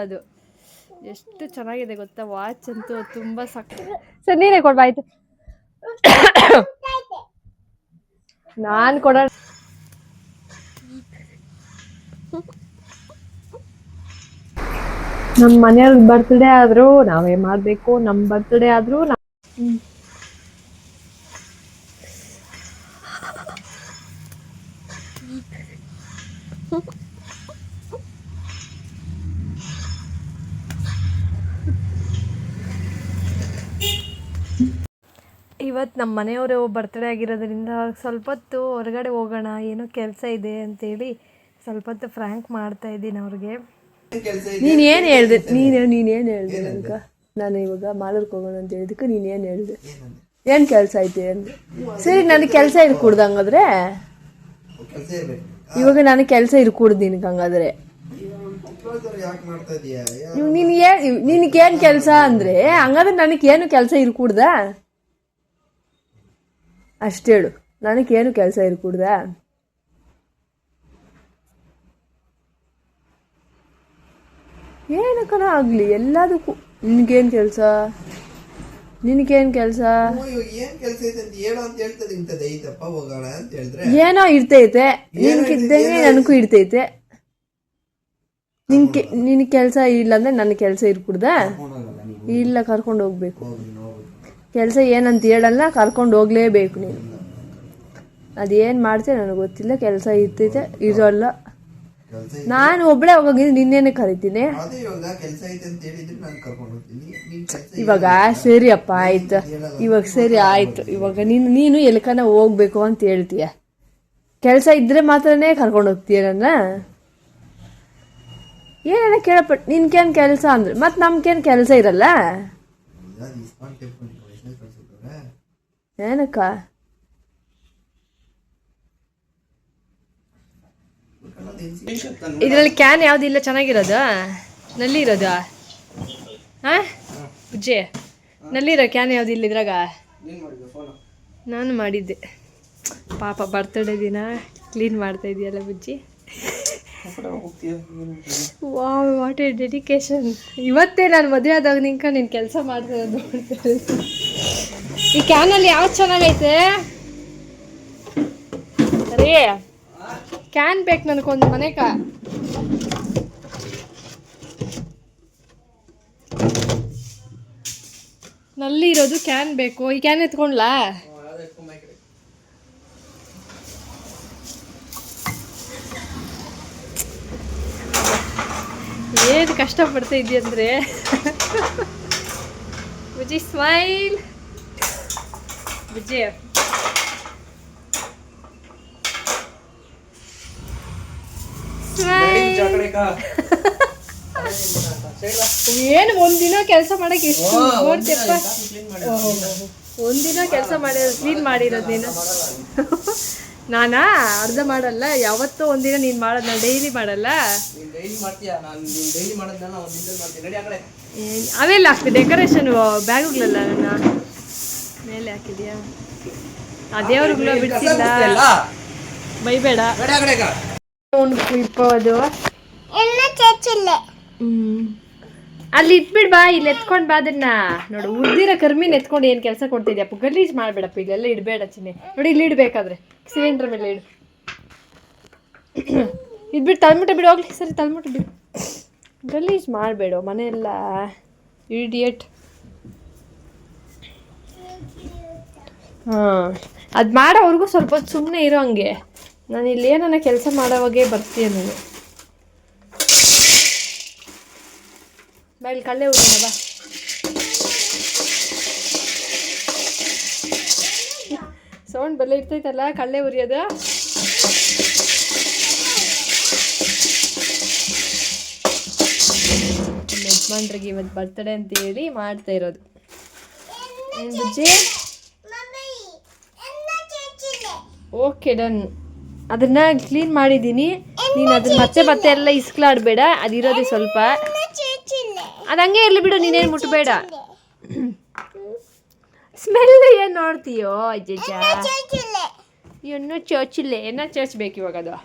ಅದು ಎಷ್ಟು ಚೆನ್ನಾಗಿದೆ ಗೊತ್ತಾ, ವಾಚ್ ಅಂತೂ ತುಂಬಾ ಸರ್ ನೀನೇ ಕೊಡ್ಬಾ ಆಯ್ತು. ನಾನು ಕೊಡೋಣ. ನಮ್ಮ ಮನೆಯವ್ರ ಬರ್ತ್ಡೇ ಆದ್ರೂ ನಾವೇ ಮಾಡ್ಬೇಕು, ನಮ್ಮ ಬರ್ತ್ಡೇ ಆದ್ರೂ ಇವತ್ತು ನಮ್ಮ ಮನೆಯವರು ಬರ್ತ್ಡೇ ಆಗಿರೋದ್ರಿಂದ ಸ್ವಲ್ಪ ಹೊತ್ತು ಹೊರಗಡೆ ಹೋಗೋಣ, ಏನೋ ಕೆಲಸ ಇದೆ ಅಂತೇಳಿ ಸ್ವಲ್ಪ ಹೊತ್ತು ಫ್ರ್ಯಾಂಕ್ ಮಾಡ್ತಾ ಇದ್ದೀನಿ ಅವ್ರಿಗೆ. ನೀನೇನು ಹೇಳಿದೆ ನನಗೆ? ನಾನು ಇವಾಗ ಮಾಲೂರ್ಗೆ ಹೋಗೋಣ ಅಂತ ಹೇಳಿದಕ್ಕೆ ನೀನೇನು ಹೇಳಿದೆ? ಏನು ಕೆಲಸ ಐತೆ ಅಂದೆ. ಸರಿ, ನನಗೆ ಕೆಲಸ ಇರ್ಕೂಡ್ದು ಹಂಗಾದ್ರೆ. ಇವಾಗ ನನಗೆ ಕೆಲಸ ಇರ್ಕೂಡ್ದು ನಿನಗೆ ಹಂಗಾದ್ರೆ. ನಿನಗೇನು ಕೆಲಸ ಅಂದರೆ ಹಂಗಾದ್ರೆ ನನಗೇನು ಕೆಲಸ ಇರ್ಕೂಡ್ದ ಅಷ್ಟು ಹೇಳು. ನನಗೇನು ಕೆಲಸ ಇರ್ಕೂಡ್ದ? ಏನಕ್ಕನ ಆಗಲಿ ಎಲ್ಲದಕ್ಕೂ ನಿನಗೇನು ಕೆಲಸ? ಏನೋ ಇರ್ತೈತೆ, ನಿನ್ಗಿದ್ದಂಗೆ ನನಗೂ ಇರ್ತೈತೆ. ನಿನಗೆ ಕೆಲಸ ಇಲ್ಲ ಅಂದ್ರೆ ನನಗೆ ಕೆಲಸ ಇರ್ಕೂಡ್ದ? ಇಲ್ಲ, ಕರ್ಕೊಂಡು ಹೋಗ್ಬೇಕು. ಕೆಲಸ ಏನಂತ ಹೇಳಲ್ಲ, ಕರ್ಕೊಂಡು ಹೋಗ್ಲೇಬೇಕು ನೀನು. ಅದೇನು ಮಾಡ್ತೀಯ ನನಗೆ ಗೊತ್ತಿಲ್ಲ. ಕೆಲಸ ಇರ್ತೈತೆ, ಇರೋಲ್ಲ. ನಾನು ಒಬ್ಬಳೇ ಹೋಗಿದ್ದು, ನಿನ್ನೇನೆ ಕರಿತೀನಿ. ಇವಾಗ ಸರಿ ಅಪ್ಪ ಆಯ್ತು, ಇವಾಗ ಸರಿ ಆಯ್ತು. ಇವಾಗ ನೀನು ಎಲ್ಕನ ಹೋಗ್ಬೇಕು ಅಂತ ಹೇಳ್ತೀಯ. ಕೆಲಸ ಇದ್ರೆ ಮಾತ್ರನೇ ಕರ್ಕೊಂಡು ಹೋಗ್ತೀಯ ನನ್ನ? ಏನೇನ ಕೇಳಪಟ್ಟು ನಿನ್ಗೇನು ಕೆಲಸ ಅಂದ್ರೆ ಮತ್ತೆ ನಮ್ಗೇನು ಕೆಲಸ ಇರಲ್ಲ ಏನಕ್ಕ? ಇದರಲ್ಲಿ ಕ್ಯಾನ್ ಯಾವುದಿಲ್ಲ ಚೆನ್ನಾಗಿರೋದು, ನಲ್ಲಿ ಇರೋದು. ಹಾಂ ಬುಜ್ಜಿ, ನಲ್ಲಿರೋ ಕ್ಯಾನ್ ಯಾವುದಿಲ್ಲ ಇದ್ರಾಗ? ನಾನು ಮಾಡಿದ್ದೆ. ಪಾಪ ಬರ್ತ್ಡೇ ದಿನ ಕ್ಲೀನ್ ಮಾಡ್ತಾ ಇದೆಯಲ್ಲ Bujji. Wow, what a dedication. ಇವತ್ತೇ ನಾನು ಮದುವೆ ಆದಾಗ ನೀನು ಕೆಲಸ ಮಾಡ್ತಿರೋದು ನೋಡ್ತಾರೆ. ಈ ಕ್ಯಾನಲ್ಲಿ ಯಾವ್ದು ಚೆನ್ನಾಗೈತೆ? ಸರಿ, ಕ್ಯಾನ್ ಬೇಕು ನನಗೊಂದು ಮನೆಗ. ನಲ್ಲಿ ಇರೋದು ಕ್ಯಾನ್ ಬೇಕು. ಈ ಕ್ಯಾನ್ ಎತ್ಕೊಂಡ್ಲಾ? ಏನು ಕಷ್ಟಪಡ್ತಾ ಇದೆಯಾ ಅಂದರೆ ಬುಜ್ಜಿ ಸ್ಮೈಲ್. ಬುಜ್ಜಿ ಏನು ಒಂದಿನ ಕೆಲಸ ಮಾಡಕ್ಕೆ ಎಷ್ಟು ನೋಡ್ತಿಯಪ್ಪ. ಒಂದಿನ ಕೆಲಸ ಮಾಡಿರೋದು ಕ್ಲೀನ್ ಮಾಡಿರೋದು ನೀನು. ನಾನಾ ಅರ್ಧ ಮಾಡಲ್ಲ, ಯಾವತ್ತೂ ಒಂದಿನ ನೀನು ಮಾಡೋದು, ನಾನು ಡೈಲಿ ಮಾಡಲ್ಲ. ಅವೆಲ್ಲ ಹಾಕ್ತಿ ಡೆಕೋರೇಷನ್ ಬ್ಯಾಗುಗಳೆಲ್ಲ ನನ್ನ ಮೇಲೆ ಹಾಕಿದ್ಯಾ? ಆ ದೇವ್ರುಗಳು ಬಿಡ್ಸಿಲ್ಲ, ಬೈಬೇಡ. ಅದು ಅಲ್ಲಿ ಇಟ್ಬಿಡ್ ಬಾ, ಇಲ್ಲಿ ಎತ್ಕೊಂಡ್ ಬಾ ಅದನ್ನ. ನೋಡು, ಉದ್ದಿರೋ ಕರ್ಮೀನ್ ಎತ್ಕೊಂಡು ಏನು ಕೆಲಸ ಕೊಡ್ತಿದ್ಯಪ್ಪ? ಗಲೀಜ್ ಮಾಡಬೇಡಪ್ಪ, ಇಲ್ಲೆಲ್ಲ ಇಡಬೇಡ ಚಿನ್ನೆ. ನೋಡಿ, ಇಲ್ಲಿ ಇಡಬೇಕಾದ್ರೆ ಸಿಲಿಂಡ್ರ್ ಮೇಲೆ ಇಡು. ಇದ್ಬಿಟ್ಟು ತಳ್ಮುಟ ಬಿಡು, ಹೋಗ್ಲಿ. ಸರಿ, ತಳ್ಮುಟ ಬಿಡು, ಗಲೀಜ್ ಮಾಡಬೇಡ ಮನೆಯೆಲ್ಲ. ಇಡಿಯಟ್. ಹಾಂ, ಅದು ಮಾಡೋವರೆಗೂ ಸ್ವಲ್ಪ ಹೊತ್ತು ಸುಮ್ಮನೆ ಇರೋ ಹಂಗೆ. ನಾನು ಇಲ್ಲಿ ಏನನ್ನ ಕೆಲಸ ಮಾಡೋವಾಗೆ ಬರ್ತೀಯ ನೀನು. ಬಾ, ಇಲ್ಲಿ ಕಳ್ಳೆ ಉರಿನ ಬಾ. ಸೌಂಡ್ ಬೆಲ್ಲ ಇರ್ತೈತಲ್ಲ ಕಳ್ಳೆ ಉರಿಯೋದು. ಯಜಮಾನ್ರಿಗೆ ಇವತ್ತು ಬರ್ತ್ಡೇ ಅಂತ ಹೇಳಿ ಮಾಡ್ತಾ ಇರೋದು. ಏನು ಬುಜ್ಜಿ? Okay, done. ಅದನ್ನ ಕ್ಲೀನ್ ಮಾಡಿದ್ದೀನಿ. ನೀನು ಅದನ್ನ ಮತ್ತೆ ಎಲ್ಲ ಇಸ್ಕಲಾಡಬೇಡ, ಅದಿರೋದೇ ಸ್ವಲ್ಪ. ಅದು ಹಂಗೆ ಇರಲಿ ಬಿಡು, ನೀನೇನು ಮುಟ್ಟಬೇಡ. ಸ್ಮೆಲ್ ಏನು ನೋಡ್ತೀಯೋ ಅಜ್ಜಜ್ಜ? ಇನ್ನೂ ಚೋಚಿಲ್ಲ. ಏನೋ ಚೋಚ್ಬೇಕು ಇವಾಗ ಅದು.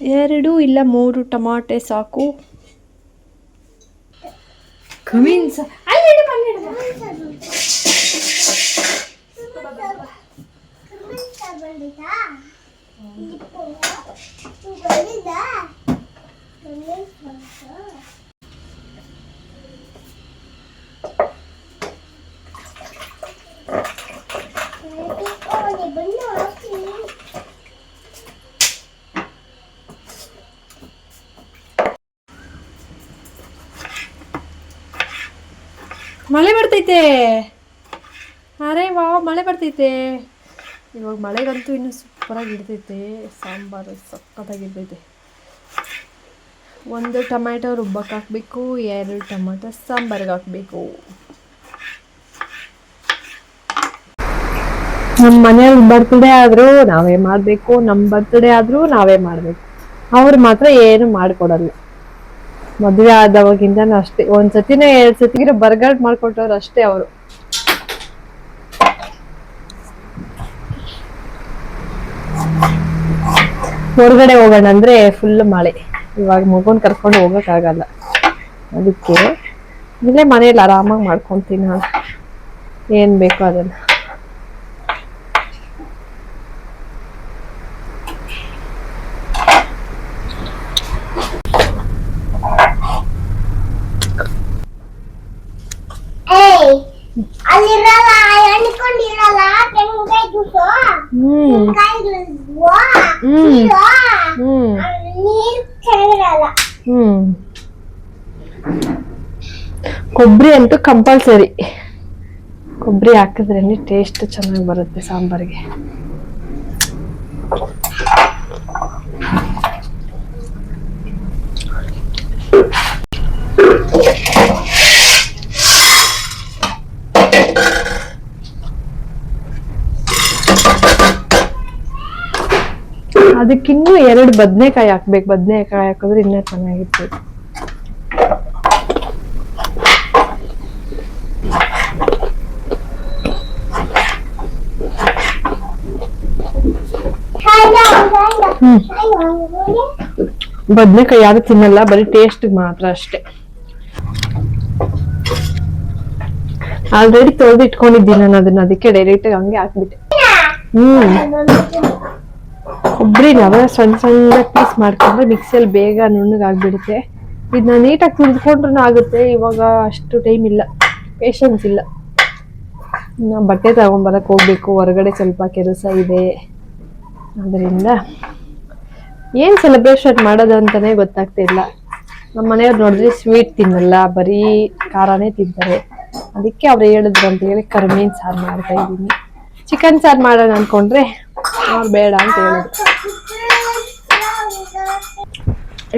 2 ಇಲ್ಲ 3 ಟಮಾಟೆ ಸಾಕು. ಕಮೀನ್ಸ ಮಳೆ ಬರ್ತೈತೆ. ಅರೆ ವಾವ್, ಮಳೆ ಬರ್ತೈತೆ. ಇವಾಗ ಮಳೆಗಂತೂ ಇನ್ನೂ ಸೂಪರಾಗಿ ಇರ್ತೈತೆ. ಸಾಂಬಾರು ಸಕ್ಕತ್ತಾಗಿರ್ತೈತೆ. 1 ಟೊಮ್ಯಾಟೊ ರುಬ್ಬಕ್ಕೆ ಹಾಕಬೇಕು, 2 ಟೊಮ್ಯಾಟೊ ಸಾಂಬಾರಿಗೆ ಹಾಕಬೇಕು. ನಮ್ಮ ಮನೆಯವ್ರ ಬರ್ತ್ಡೇ ಆದರೂ ನಾವೇ ಮಾಡಬೇಕು, ನಮ್ಮ ಬರ್ತ್ಡೇ ಆದರೂ ನಾವೇ ಮಾಡಬೇಕು. ಅವ್ರು ಮಾತ್ರ ಏನು ಮಾಡಿಕೊಡಲ್ಲ. ಮದುವೆ ಆದವಾಗಿಂದ ಅಷ್ಟೇ, 1 ಸತಿನ 2 ಸತಿಗಿರೋ ಬರ್ಗಟ್ ಮಾಡ್ಕೊಟ್ಟವ್ರು ಅಷ್ಟೇ ಅವರು. ಹೊರಗಡೆ ಹೋಗೋಣ ಅಂದ್ರೆ ಫುಲ್ ಮಳೆ. ಇವಾಗ ಮಗುನ್ ಕರ್ಕೊಂಡು ಹೋಗಕ್ಕಾಗಲ್ಲ, ಅದಕ್ಕೆ ಇಲ್ಲೇ ಮನೇಲಿ ಆರಾಮಾಗಿ ಮಾಡ್ಕೊಂತೀನಿ ನಾನು ಏನ್ ಬೇಕೋ ಅದನ್ನ. ಕೊಬ್ಬರಿ ಅಂತೂ ಕಂಪಲ್ಸರಿ. ಕೊಬ್ಬರಿ ಹಾಕಿದ್ರೆ ಟೇಸ್ಟ್ ಚೆನ್ನಾಗಿ ಬರುತ್ತೆ ಸಾಂಬಾರಿಗೆ. ಅದಕ್ಕಿನ್ನೂ 2 ಬದನೆಕಾಯಿ ಹಾಕ್ಬೇಕು. ಬದನೆಕಾಯಿ ಹಾಕಿದ್ರೆ ಇನ್ನೂ ಚೆನ್ನಾಗಿರ್ತದೆ. ಬದನೆಕಾಯಿ ಯಾರು ತಿನ್ನಲ್ಲ, ಬರೀ ಟೇಸ್ಟ್ ಮಾತ್ರ ಅಷ್ಟೇ. ಆಲ್ರೆಡಿ ತೊಳೆದು ಇಟ್ಕೊಂಡಿದ್ದೀನಿ ನಾನು ಅದನ್ನ, ಅದಕ್ಕೆ ಡೈರೆಕ್ಟ್ ಹಂಗೆ ಹಾಕ್ಬಿಟ್ಟೆ. ಕೊಬ್ಬರಿ ನಾವೇ ಸಣ್ಣ ಸಣ್ಣ ಪೀಸ್ ಮಾಡ್ಕೊಂಡ್ರೆ ಮಿಕ್ಸಿಯಲ್ಲಿ ಬೇಗ ನುಣ್ಣಗಾಗ್ಬಿಡುತ್ತೆ. ಇದನ್ನ ನೀಟಾಗಿ ತುರಿದ್ಕೊಂಡ್ರೂ ಆಗುತ್ತೆ. ಇವಾಗ ಅಷ್ಟು ಟೈಮ್ ಇಲ್ಲ, ಪೇಷನ್ಸ್ ಇಲ್ಲ. ನಾ ಬಟ್ಟೆ ತಗೊಂಬರಕ್ ಹೋಗ್ಬೇಕು, ಹೊರಗಡೆ ಸ್ವಲ್ಪ ಕೆಲಸ ಇದೆ. ಅದರಿಂದ ಏನ್ ಸೆಲೆಬ್ರೇಷನ್ ಮಾಡೋದು ಅಂತಾನೆ ಗೊತ್ತಾಗ್ತಿಲ್ಲ. ನಮ್ಮ ಮನೆಯವ್ರು ನೋಡಿದ್ರೆ ಸ್ವೀಟ್ ತಿನ್ನಲ್ಲ, ಬರೀ ಖಾರನೇ ತಿಂತಾರೆ. ಅದಕ್ಕೆ ಅವ್ರು ಹೇಳಿದ್ರು ಅಂತ ಹೇಳಿ ಕರಿಮೀನ್ ಸಾರು ಮಾಡ್ತಾ ಇದ್ದೀನಿ. ಚಿಕನ್ ಸಾರು ಮಾಡೋಣ ಅನ್ಕೊಂಡ್ರೆ ಅವ್ರು ಬೇಡ ಅಂತ ಹೇಳಿದ್ರು.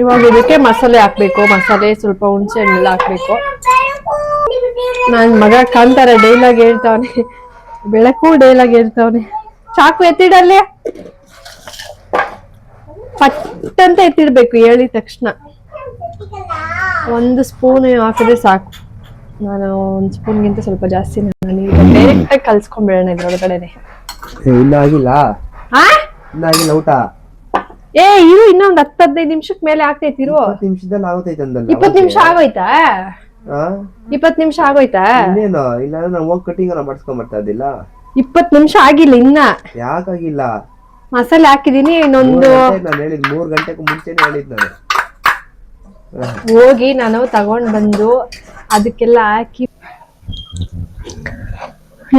ಇವಾಗ ಇದಕ್ಕೆ ಮಸಾಲೆ ಹಾಕ್ಬೇಕು. ಮಸಾಲೆ ಸ್ವಲ್ಪ ಹುಣಸೆ ಹಣ್ಣೆಲ್ಲ ಹಾಕ್ಬೇಕು. ನನ್ ಮಗ ಕಾಂತಾರ ಡೈಲಾಗ್ ಹೇಳ್ತಾವನೆ, ಬೆಳಕು ಡೈಲಾಗ್ ಹೇಳ್ತಾವನೆ. ಚಾಕು ಎತ್ತಿಡಲ್ಲೇ, ಪಟ್ ಅಂತ ಎತ್ತಿಡ್ಬೇಕು ಹೇಳಿದ ತಕ್ಷಣ. 1 ಸ್ಪೂನ್ ಹಾಕಿದ್ರೆ ಸಾಕು. ನಾನು 1 ಸ್ಪೂನ್ಗಿಂತ ಸ್ವಲ್ಪ ಜಾಸ್ತಿ ಡೈರೆಕ್ಟ್ ಆಗಿ ಕಲ್ಸ್ಕೊಂಡ್ಬಿಡೋಣ ಇದ್ರೊಳಗಡೆನೆ. ಊಟ ಇರು, ಇನ್ನೊಂದ್ 10-15 ನಿಮಿಷಕ್ ಮೇಲೆ ಆಗ್ತೈತಿ. 20 ನಿಮಿಷ ಆಗೋಯ್ತಾ? 20 ನಿಮಿಷ ಆಗೋಯ್ತಾ? 20 ನಿಮಿಷ ಆಗಿಲ್ಲ ಇನ್ನ. ಯಾಕಾಗಿಲ್ಲ? ಮಸಾಲೆ ಹಾಕಿದೀನಿ. ಇನ್ನೊಂದು 3 ಗಂಟೆಗೂ ಮುಂಚೆನೆ ಹೇಳಿದ್ ನಾನು. ಹೋಗಿ ನಾನು ತಗೊಂಡ್ ಬಂದು ಅದಕ್ಕೆಲ್ಲ ಹಾಕಿ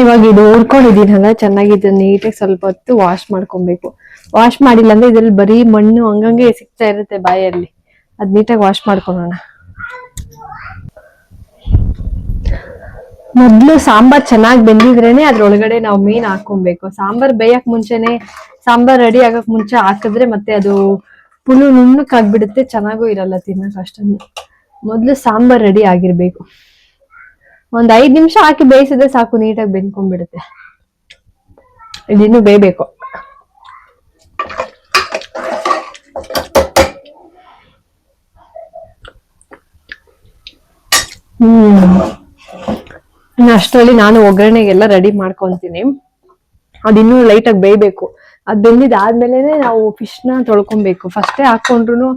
ಇವಾಗ ಇದು ಹುರ್ಕೊಂಡಿದ್ದೀನಲ್ಲ ಚೆನ್ನಾಗಿದೆ. ನೀಟಾಗಿ ಸ್ವಲ್ಪ ಹೊತ್ತು ವಾಶ್ ಮಾಡ್ಕೊಬೇಕು. ವಾಶ್ ಮಾಡಿಲ್ಲ ಅಂದ್ರೆ ಇದ್ರಲ್ಲಿ ಬರೀ ಮಣ್ಣು ಹಂಗಂಗೆ ಸಿಗ್ತಾ ಇರುತ್ತೆ ಬಾಯಲ್ಲಿ. ಅದ್ ನೀಟಾಗಿ ವಾಶ್ ಮಾಡ್ಕೊಳ್ಳೋಣ. ಮೊದ್ಲು ಸಾಂಬಾರ್ ಚೆನ್ನಾಗಿ ಬೆಂದಿದ್ರೇನೆ ಅದ್ರೊಳಗಡೆ ನಾವು ಮೀನ್ ಹಾಕೊಬೇಕು. ಸಾಂಬಾರ್ ಬೇಯಕ್ ಮುಂಚೆನೆ, ಸಾಂಬಾರ್ ರೆಡಿ ಆಗಕ್ ಮುಂಚೆ ಹಾಕಿದ್ರೆ ಮತ್ತೆ ಅದು ಪುಳು ನುಣ್ಣಕ್ ಆಗ್ಬಿಡುತ್ತೆ, ಚೆನ್ನಾಗೂ ಇರಲ್ಲ ತಿನ್ನಕ್ ಅಷ್ಟೊಂದು. ಮೊದ್ಲು ಸಾಂಬಾರ್ ರೆಡಿ ಆಗಿರ್ಬೇಕು. 5 ನಿಮಿಷ ಹಾಕಿ ಬೇಯಿಸಿದ್ರೆ ಸಾಕು, ನೀಟಾಗಿ ಬೆಂದ್ಕೊಂಡ್ಬಿಡುತ್ತೆ. ಇದಿನ್ನು ಬೇಯಬೇಕು. ಅಷ್ಟರಲ್ಲಿ ನಾನು ಒಗ್ಗರಣೆಗೆಲ್ಲ ರೆಡಿ ಮಾಡ್ಕೊಂತೀನಿ. ಅದಿನ್ನೂ ಲೈಟಾಗಿ ಬೇಯಬೇಕು. ಅದು ಬೆಂದಿದ್ದಾದ್ಮೇಲೆ ನಾವು ಫಿಶ್ನ ತೊಳ್ಕೊಬೇಕು. ಫಸ್ಟೇ ಹಾಕೊಂಡ್ರು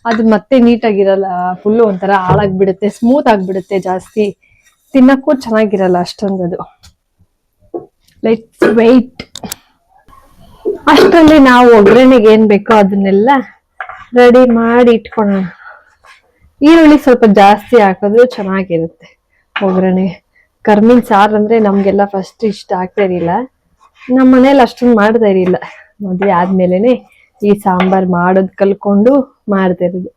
ಅದು ಮತ್ತೆ ನೀಟಾಗಿರಲ್ಲ, ಫುಲ್ಲು ಒಂಥರ ಹಾಳಾಗ್ಬಿಡುತ್ತೆ, ಸ್ಮೂತ್ ಆಗ್ಬಿಡುತ್ತೆ, ಜಾಸ್ತಿ ತಿನ್ನಕ್ಕೂ ಚೆನ್ನಾಗಿರಲ್ಲ ಅಷ್ಟೊಂದು. ಅದು ಲೆಟ್ಸ್ ವೆಯ್ಟ್. ಅಷ್ಟರಲ್ಲಿ ನಾವು ಒಗ್ಗರಣೆಗೆ ಏನ್ ಬೇಕೋ ಅದನ್ನೆಲ್ಲ ರೆಡಿ ಮಾಡಿ ಇಟ್ಕೊಳ್ಳೋಣ. ಈರುಳ್ಳಿ ಸ್ವಲ್ಪ ಜಾಸ್ತಿ ಹಾಕಿದ್ರು ಚೆನ್ನಾಗಿರುತ್ತೆ ಒಗ್ಗರಣೆ. ಕರ್ಮೀನ್ ಸಾರು ಅಂದ್ರೆ ನಮ್ಗೆಲ್ಲ ಫಸ್ಟ್ ಇಷ್ಟ ಆಗ್ತಾ ಇರಲಿಲ್ಲ, ನಮ್ಮ ಮನೇಲಿ ಅಷ್ಟೊಂದು ಮಾಡ್ತಾ ಇರಲಿಲ್ಲ. ಮದುವೆ ಆದ್ಮೇಲೆನೆ ಈ ಸಾಂಬಾರ್ ಮಾಡೋದ್ ಕಲ್ಕೊಂಡು ಮಾಡ್ತಾ ಇರೋದು.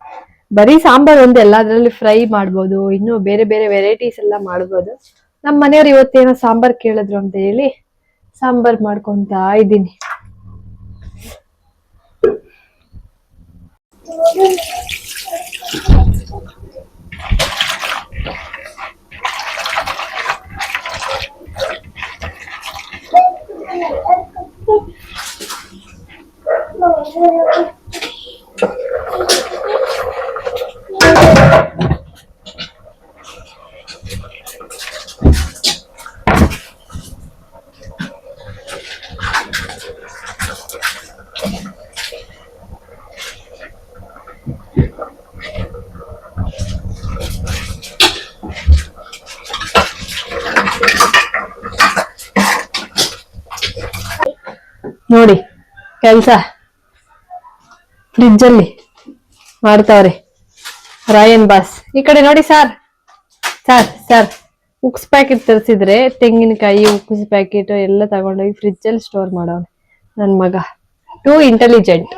ಬರೀ ಸಾಂಬಾರ್ ಒಂದು, ಎಲ್ಲದ್ರಲ್ಲಿ ಫ್ರೈ ಮಾಡ್ಬೋದು, ಇನ್ನು ಬೇರೆ ಬೇರೆ ವೆರೈಟೀಸ್ ಎಲ್ಲ ಮಾಡ್ಬೋದು. ನಮ್ಮ ಮನೆಯವ್ರು ಇವತ್ತೇನೋ ಸಾಂಬಾರ್ ಕೇಳಿದ್ರು ಅಂತ ಹೇಳಿ ಸಾಂಬಾರ್ ಮಾಡ್ಕೊಂತ ಇದ್ದೀನಿ. ನೋಡಿ ಕೆಲ್ಸ ಫ್ರಿಡ್ಜ್ ಅಲ್ಲಿ ಮಾಡ್ತಾವ್ರೆ ರಾಯನ್ ಬಾಸ್. ಈ ಕಡೆ ನೋಡಿ ಸರ್, ಉಕ್ಸ್ ಪ್ಯಾಕೆಟ್ ತರಿಸಿದ್ರೆ ತೆಂಗಿನಕಾಯಿ ಉಕ್ಸ್ ಪ್ಯಾಕೆಟ್ ಎಲ್ಲ ತಗೊಂಡೋಗಿ ಫ್ರಿಡ್ಜ್ ಅಲ್ಲಿ ಸ್ಟೋರ್ ಮಾಡೋನು ನನ್ ಮಗ. Too intelligent.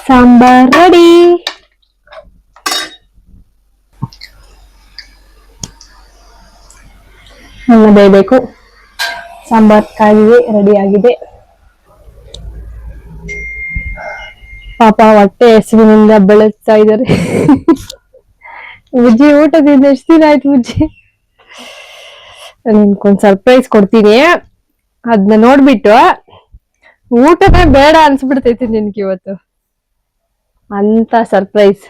ಸಾಂಬಾರ್ ರೆಡಿ. ಅನ್ನ ಬೇಯಬೇಕು. ಸಾಂಬಾರ್ ಕಾಯಿಗೆ ರೆಡಿ ಆಗಿದೆ. ಪಾಪ ಹೊಟ್ಟೆ ಹಸಿವಿನಿಂದ ಬೆಳಗ್ತಾ ಇದ್ದಾರೆ. ಬುಜ್ಜಿ ಊಟದಿಂದ ಎಷ್ಟು ದಿನ ಆಯ್ತು ಬುಜ್ಜಿ? ನಿನ್ಕೊಂದ್ ಸರ್ಪ್ರೈಸ್ ಕೊಡ್ತೀನಿ, ಅದನ್ನ ನೋಡ್ಬಿಟ್ಟು ಊಟನೇ ಬೇಡ ಅನ್ಸ್ಬಿಡ್ತೈತಿ ನಿನ್ಗೆ ಇವತ್ತು ಅಂತ ಸರ್ಪ್ರೈಸ್.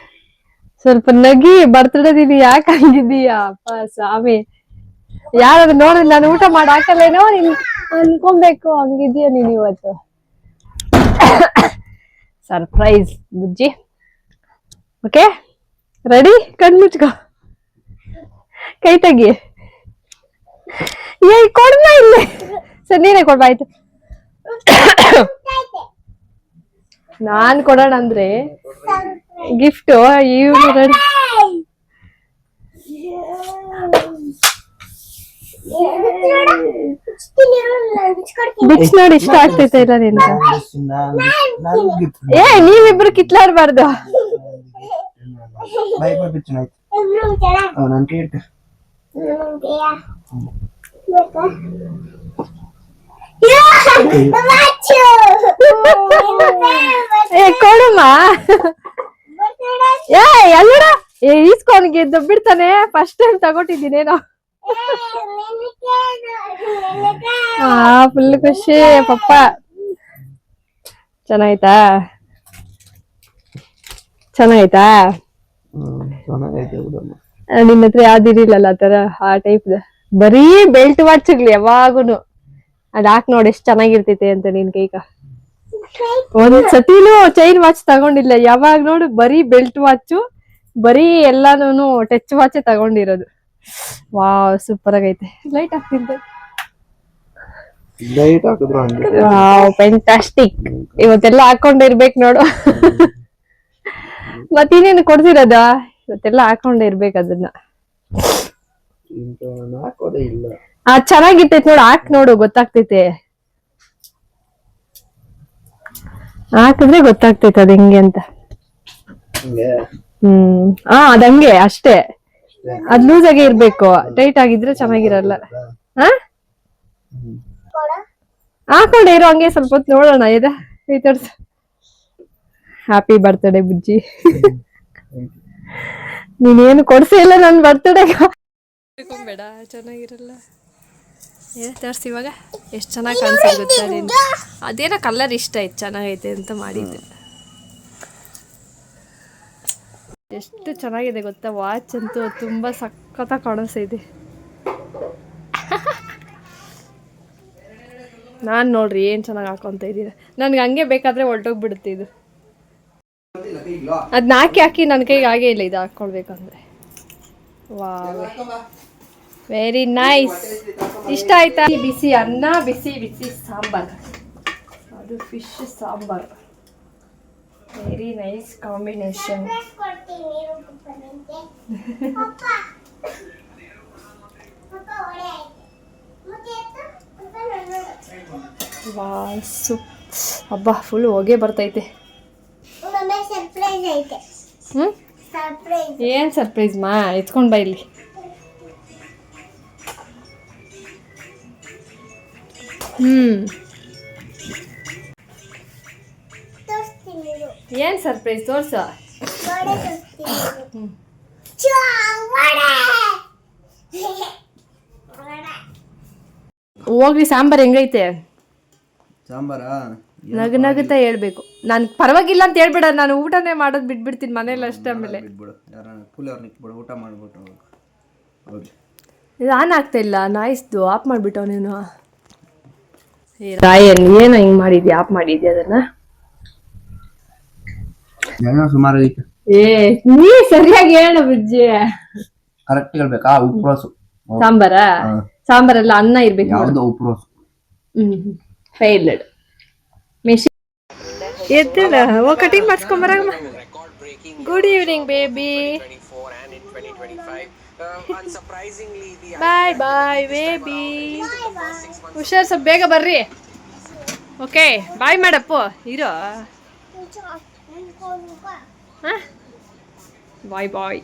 ಸ್ವಲ್ಪ ನಗಿ, ಬರ್ತಡೇ ದಿನ ಯಾಕೆ ಹಂಗಿದೀಯಾ ಅಪ್ಪ ಸ್ವಾಮಿ? ಯಾರಾದ್ರು ನೋಡಿದ್ರೆ ನಾನು ಊಟ ಮಾಡಿ ಹಾಕಲ್ಲೇನೋ ನೀನ್ ಅನ್ಕೊಬೇಕು, ಹಂಗಿದೀಯ ನೀನ್ ಇವತ್ತು. ಸರ್ಪ್ರೈಸ್ ಬುಜ್ಜಿ. Okay ready? ಕಣ್ ಮುಚ್ಕೋ, ಕೈ ತೆಗಿ. ಕೊಡ್ಬ ಇಲ್ಲಿ. ಸರ್ ನೀನೇ ಕೊಡ್ಬ. ಆಯ್ತು, ನಾನ್ ಕೊಡೋಣ ಅಂದ್ರೆ ಗಿಫ್ಟ್ ಇವ್ರು ರೆಡಿ. ಬಿಚ್ ನೋಡಿ ಇಷ್ಟ ಆಗ್ತೈತೆ ಇಲ್ಲ ನಿನ್ಗ? ನೀವಿಬ್ರು ಕಿತ್ಲಾಡ್ಬಾರ್ದು. ಕೊಡಮ್ಮ. ಎಲ್ಲ ಈಸ್ಕೊನ್ಗೆ ದಬ್ಬಿಡ್ತಾನೆ. ಫಸ್ಟ್ ಟೈಮ್ ತಗೊಟ್ಟಿದ್ದೀನೇನೋ. ಫುಲ್ ಖುಷಿ ಪಪ್ಪ. ಚೆನ್ನಾಯ್ತಾ? ಚೆನ್ನಾಯ್ತಾ? ನಿನ್ನ ಹತ್ರ ಯಾವ್ದಿರಿಲ್ಲಲ್ಲ ಆ ತರ ಆ ಟೈಪ್ ಬರೀ ಬೆಲ್ಟ್ ವಾಚ್ಗ್ಲಿ ಯಾವಾಗುನು. ಅದ್ ಹಾಕ್ ನೋಡಿ ಎಷ್ಟ್ ಚೆನ್ನಾಗಿರ್ತೈತೆ ಅಂತ ನಿನ್ ಕೈಗ. ಒಂದ್ ಸತಿನೂ ಚೈನ್ ವಾಚ್ ತಗೊಂಡಿಲ್ಲ, ಯಾವಾಗ ನೋಡು ಬರೀ ಬೆಲ್ಟ್ ವಾಚ್, ಬರೀ ಎಲ್ಲಾನು ಟಚ್ ವಾಚ್ ತಗೊಂಡಿರೋದು. ವಾವ್ ಸೂಪರ್ ಆಗೈತೆ. ಲೈಟ್ ಹಾಕ್ತಿದ್ದೆ. Wow fantastic. ಇವತ್ತೆಲ್ಲ ಹಾಕೊಂಡಿರ್ಬೇಕು ನೋಡು. ಮತ್ತಿನ್ನೇನು ಕೊಡ್ತಿರೋದ? ಇವತ್ತೆಲ್ಲ ಹಾಕೊಂಡೆ ಇರ್ಬೇಕು ಅದನ್ನ. ಚೆನ್ನಾಗಿರ್ತೈತೆ ನೋಡು, ಹಾಕ್ ನೋಡು ಗೊತ್ತಾಗ್ತೈತೆ. ಹಾಕಿದ್ರೆ ಗೊತ್ತಾಗ್ತೈತೆ ಅದ್ ಹೆಂಗೆ ಅಂತ. ಅದಂಗೆ ಅಷ್ಟೇ. ಅದ್ ಲೂಸ್ ಆಗಿ ಇರ್ಬೇಕು, ಟೈಟ್ ಆಗಿದ್ರೆ ಚೆನ್ನಾಗಿರಲ್ಲ. ಹಾಕೊಂಡೆ ಇರೋ ಹಂಗೆ ಸ್ವಲ್ಪ ಹೊತ್ತು ನೋಡೋಣ. Happy birthday Bujji. ನೀನೇನು ಕೊಡ್ಸೇ ಇಲ್ಲ ನನ್ ಬರ್ತ್ಡೇ. ಬೇಡ ಚೆನ್ನಾಗಿರಲ್ಲ. ತೋರಿಸಿ ಇವಾಗ ಎಷ್ಟು ಚೆನ್ನಾಗಿ ಕಾಣಿಸ್ತಾ ಗೊತ್ತಾ ನೀನು ಅದೇನೋ ಕಲರ್ ಇಷ್ಟ ಆಯ್ತು ಚೆನ್ನಾಗೈತೆ ಅಂತ ಮಾಡಿದ್ದು ಎಷ್ಟು ಚೆನ್ನಾಗಿದೆ ಗೊತ್ತಾ ವಾಚ್ ಅಂತೂ ತುಂಬ ಸಖತ್ತಾಗಿ ಕಾಣಿಸ್ತಿದೆ ನಾನು ನೋಡ್ರಿ ಏನು ಚೆನ್ನಾಗಿ ಹಾಕೊತ ಇದ್ದೀರ ನನಗೆ ಹಂಗೆ ಬೇಕಾದರೆ ಹೊರಟೋಗ್ಬಿಡುತ್ತೆ ಇದು ಅದನ್ನ ಹಾಕಿ ನನ್ನ ಕೈಗೆ ಆಗೇ ಇಲ್ಲ ಇದು ಹಾಕ್ಕೊಳ್ಬೇಕಂದ್ರೆ ವಾ ವೆರಿ ನೈಸ್ ಇಷ್ಟ ಆಯ್ತಾ ಬಿಸಿ ಅನ್ನ ಬಿಸಿ ಬಿಸಿ ಸಾಂಬಾರ್ ಅದು fish sambar very nice combination ವಾ ಹಬ್ಬ ಫುಲ್ ಹೊಗೆ ಬರ್ತೈತೆ ಏನು ಸರ್ಪ್ರೈಸ್ ಮಾ ಎತ್ಕೊಂಡು ಬಾ ಇಲ್ಲಿ ಏನು ಸರ್ಪ್ರೈಸ್ ತೋರ್ಸ ಹೋಗ್ಲಿ ಸಾಂಬಾರ್ ಹೆಂಗೈತೆ ಸಾಂಬಾರ ನಗುತ್ತಾ ಹೇಳ್ಬೇಕು ನಾನು ಪರವಾಗಿಲ್ಲ ಅಂತ ಹೇಳ್ಬೇಡ ನಾನು ಊಟನೇ ಮಾಡೋದು ಬಿಟ್ಬಿಡ್ತೀನಿ ಮನೇಲಿ ಅಷ್ಟೇ ಆಮೇಲೆ ಬಿಟ್ಬಿಡು ಯಾರನ್ನ ಕೂಲಿಯವ್ರನ್ನ ಇಟ್ಬಿಡು ಊಟ ಮಾಡ್ಬಿಟ್ಟು ಹೋಗಿ ಇದು ಆನ್ ಆಗ್ತಾ ಇಲ್ಲ ನಾಯಿಸ್ದು ಆಫ್ ಮಾಡಿಬಿಟ್ಟು ನೀನು ರಾಯನ್ ಏನು ಹಿಂಗೆ ಮಾಡಿದ್ಯಾ ಆಫ್ ಮಾಡಿದ್ಯಾ ಅದನ್ನ ಏನೋ ಸುಮಾರು ಐತೆ ಏ ನೀ ಸರಿಯಾಗಿ ಹೇಳು ಬುಜ್ಜಿ ಕರೆಕ್ಟ್ ಹೇಳ್ಬೇಕಾ ಉಪ್ರೋಸು ಸಾಂಬಾರೆಲ್ಲ ಅನ್ನ ಇರ್ಬೇಕು ಯಾವ್ದು ಉಪ್ರೋಸು ಫೈಲ್ಡ್ ಮೆಷಿನ್ ಎದ್ದಿಲ್ಲ ಓ ಕಟಿಂಗ್ ಮಾಡಿಸ್ಕೊಂಬರಾಗಮ್ಮ ಗುಡ್ ಈವ್ನಿಂಗ್ ಬೇಬಿ ಬಾಯ್ ಬಾಯ್ ಬೇಬಿ ಹುಷಾರ್ ಸ್ವಲ್ಪ ಬೇಗ ಬರ್ರಿ ಓಕೆ ಬಾಯ್ ಮಾಡಪ್ಪು ಇರೋ ಬಾಯ್ ಬಾಯ್